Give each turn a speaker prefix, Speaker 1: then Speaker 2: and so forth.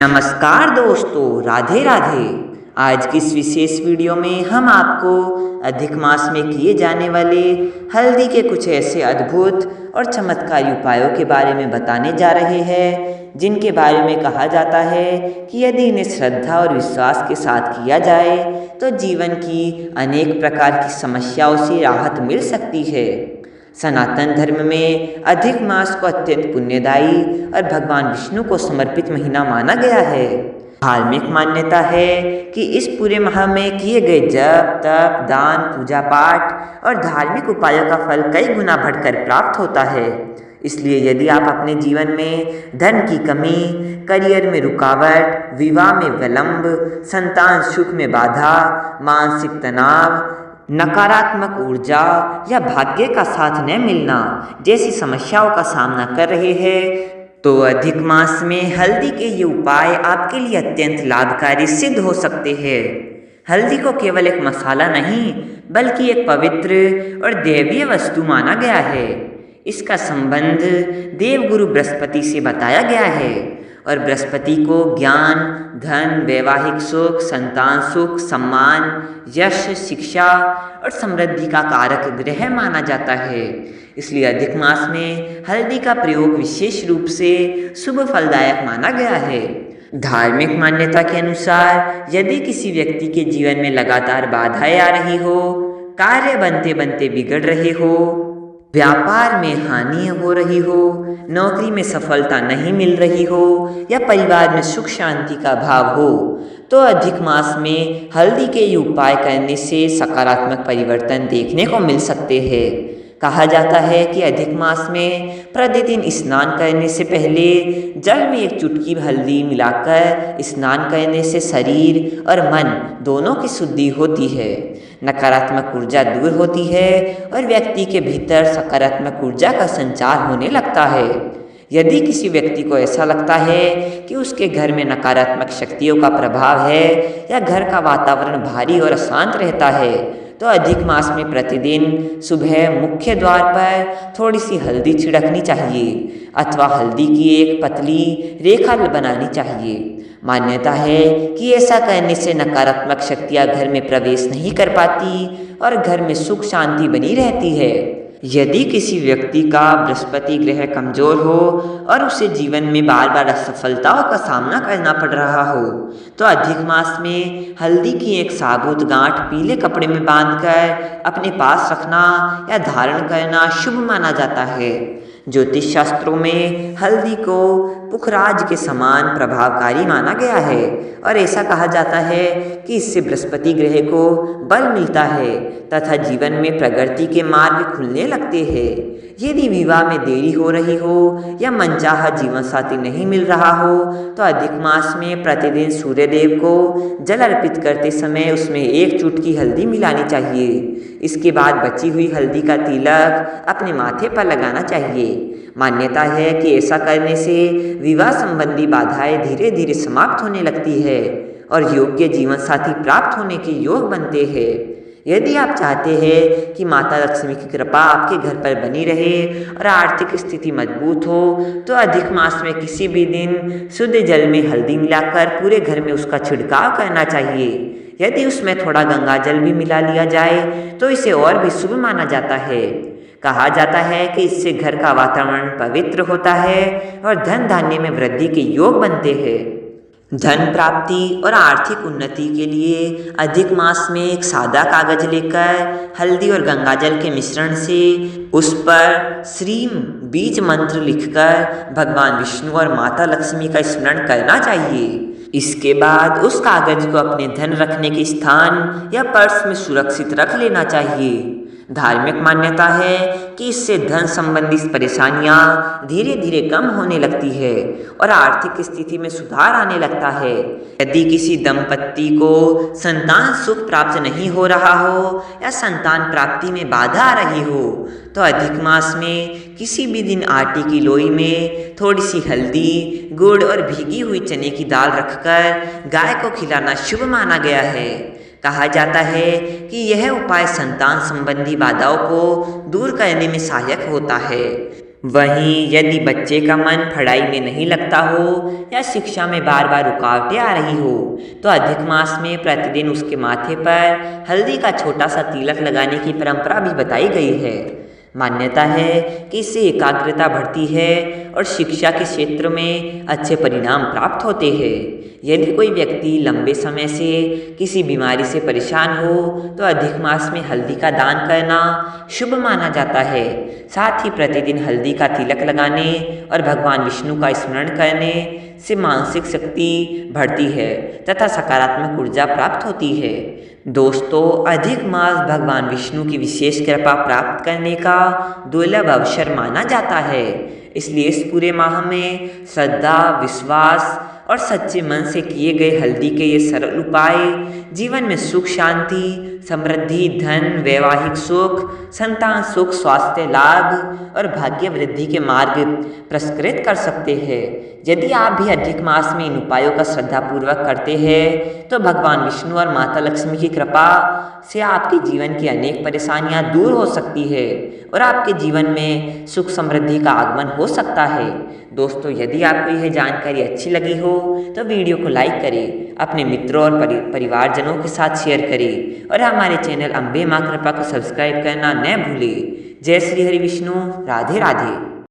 Speaker 1: नमस्कार दोस्तों, राधे राधे। आज की इस विशेष वीडियो में हम आपको अधिक मास में किए जाने वाले हल्दी के कुछ ऐसे अद्भुत और चमत्कारी उपायों के बारे में बताने जा रहे हैं, जिनके बारे में कहा जाता है कि यदि इन्हें श्रद्धा और विश्वास के साथ किया जाए तो जीवन की अनेक प्रकार की समस्याओं से राहत मिल सकती है। सनातन धर्म में अधिक मास को अत्यंत पुण्यदायी और भगवान विष्णु को समर्पित महीना माना गया है। धार्मिक मान्यता है कि इस पूरे माह में किए गए जप, तप, दान, पूजा पाठ और धार्मिक उपायों का फल कई गुना बढ़कर प्राप्त होता है। इसलिए यदि आप अपने जीवन में धन की कमी, करियर में रुकावट, विवाह में विलंब, संतान सुख में बाधा, मानसिक तनाव, नकारात्मक ऊर्जा या भाग्य का साथ न मिलना जैसी समस्याओं का सामना कर रहे हैं तो अधिक मास में हल्दी के ये उपाय आपके लिए अत्यंत लाभकारी सिद्ध हो सकते हैं। हल्दी को केवल एक मसाला नहीं बल्कि एक पवित्र और दैवीय वस्तु माना गया है। इसका संबंध देवगुरु बृहस्पति से बताया गया है और बृहस्पति को ज्ञान, धन, वैवाहिक सुख, संतान सुख, सम्मान, यश, शिक्षा और समृद्धि का कारक ग्रह माना जाता है। इसलिए अधिक मास में हल्दी का प्रयोग विशेष रूप से शुभ फलदायक माना गया है। धार्मिक मान्यता के अनुसार यदि किसी व्यक्ति के जीवन में लगातार बाधाएं आ रही हो, कार्य बनते बनते बिगड़ रहे हो, व्यापार में हानि हो रही हो, नौकरी में सफलता नहीं मिल रही हो या परिवार में सुख शांति का अभाव हो, तो अधिक मास में हल्दी के ये उपाय करने से सकारात्मक परिवर्तन देखने को मिल सकते हैं। कहा जाता है कि अधिक मास में प्रतिदिन स्नान करने से पहले जल में एक चुटकी हल्दी मिलाकर स्नान करने से शरीर और मन दोनों की शुद्धि होती है, नकारात्मक ऊर्जा दूर होती है और व्यक्ति के भीतर सकारात्मक ऊर्जा का संचार होने लगता है। यदि किसी व्यक्ति को ऐसा लगता है कि उसके घर में नकारात्मक शक्तियों का प्रभाव है या घर का वातावरण भारी और अशांत रहता है तो अधिक मास में प्रतिदिन सुबह मुख्य द्वार पर थोड़ी सी हल्दी छिड़कनी चाहिए अथवा हल्दी की एक पतली रेखा बनानी चाहिए। मान्यता है कि ऐसा करने से नकारात्मक शक्तियां घर में प्रवेश नहीं कर पाती और घर में सुख शांति बनी रहती है। यदि किसी व्यक्ति का बृहस्पति ग्रह कमजोर हो और उसे जीवन में बार बार असफलताओं का सामना करना पड़ रहा हो तो अधिक मास में हल्दी की एक साबुत गांठ पीले कपड़े में बांधकर अपने पास रखना या धारण करना शुभ माना जाता है। ज्योतिष शास्त्रों में हल्दी को पुखराज के समान प्रभावकारी माना गया है और ऐसा कहा जाता है कि इससे बृहस्पति ग्रह को बल मिलता है तथा जीवन में प्रगति के मार्ग खुलने लगते हैं। यदि विवाह में देरी हो रही हो या मनचाहा जीवन साथी नहीं मिल रहा हो तो अधिक मास में प्रतिदिन सूर्य देव को जल अर्पित करते समय उसमें एक चुटकी हल्दी मिलानी चाहिए। इसके बाद बची हुई हल्दी का तिलक अपने माथे पर लगाना चाहिए। मान्यता है कि ऐसा करने से विवाह संबंधी बाधाएं धीरे धीरे समाप्त होने लगती है और योग्य जीवन साथी प्राप्त होने के योग बनते हैं। यदि आप चाहते हैं कि माता लक्ष्मी की कृपा आपके घर पर बनी रहे और आर्थिक स्थिति मजबूत हो तो अधिक मास में किसी भी दिन शुद्ध जल में हल्दी मिलाकर पूरे घर में उसका छिड़काव करना चाहिए। यदि उसमें थोड़ा गंगा जल भी मिला लिया जाए तो इसे और भी शुभ माना जाता है। कहा जाता है कि इससे घर का वातावरण पवित्र होता है और धन धान्य में वृद्धि के योग बनते हैं। धन प्राप्ति और आर्थिक उन्नति के लिए अधिक मास में एक सादा कागज लेकर हल्दी और गंगाजल के मिश्रण से उस पर श्रीम बीज मंत्र लिखकर भगवान विष्णु और माता लक्ष्मी का स्मरण करना चाहिए। इसके बाद उस कागज को अपने धन रखने के स्थान या पर्स में सुरक्षित रख लेना चाहिए। धार्मिक मान्यता है कि इससे धन संबंधी परेशानियां धीरे धीरे कम होने लगती है और आर्थिक स्थिति में सुधार आने लगता है। यदि किसी दंपत्ति को संतान सुख प्राप्त नहीं हो रहा हो या संतान प्राप्ति में बाधा आ रही हो तो अधिक मास में किसी भी दिन आटे की लोई में थोड़ी सी हल्दी, गुड़ और भीगी हुई चने की दाल रखकर गाय को खिलाना शुभ माना गया है। कहा जाता है कि यह उपाय संतान संबंधी बाधाओं को दूर करने में सहायक होता है। वहीं यदि बच्चे का मन पढ़ाई में नहीं लगता हो या शिक्षा में बार बार रुकावटें आ रही हो तो अधिक मास में प्रतिदिन उसके माथे पर हल्दी का छोटा सा तिलक लगाने की परंपरा भी बताई गई है। मान्यता है कि इससे एकाग्रता बढ़ती है और शिक्षा के क्षेत्र में अच्छे परिणाम प्राप्त होते हैं। यदि कोई व्यक्ति लंबे समय से किसी बीमारी से परेशान हो तो अधिक मास में हल्दी का दान करना शुभ माना जाता है। साथ ही प्रतिदिन हल्दी का तिलक लगाने और भगवान विष्णु का स्मरण करने से मानसिक शक्ति बढ़ती है तथा सकारात्मक ऊर्जा प्राप्त होती है। दोस्तों, अधिक मास भगवान विष्णु की विशेष कृपा प्राप्त करने का दुर्लभ अवसर माना जाता है। इसलिए इस पूरे माह में श्रद्धा, विश्वास और सच्चे मन से किए गए हल्दी के ये सरल उपाय जीवन में सुख, शांति, समृद्धि, धन, वैवाहिक सुख, संतान सुख, स्वास्थ्य लाभ और भाग्य वृद्धि के मार्ग प्रस्कृत कर सकते हैं। यदि आप भी अधिक मास में इन उपायों का श्रद्धापूर्वक करते हैं तो भगवान विष्णु और माता लक्ष्मी की कृपा से आपके जीवन की अनेक परेशानियां दूर हो सकती है और आपके जीवन में सुख समृद्धि का आगमन हो सकता है। दोस्तों, यदि आपको यह जानकारी अच्छी लगी हो तो वीडियो को लाइक करें, अपने मित्रों और परिवारजनों के साथ शेयर करें और हमारे चैनल अम्बे मां कृपा को सब्सक्राइब करना न भूलें। जय श्री हरि विष्णु। राधे राधे।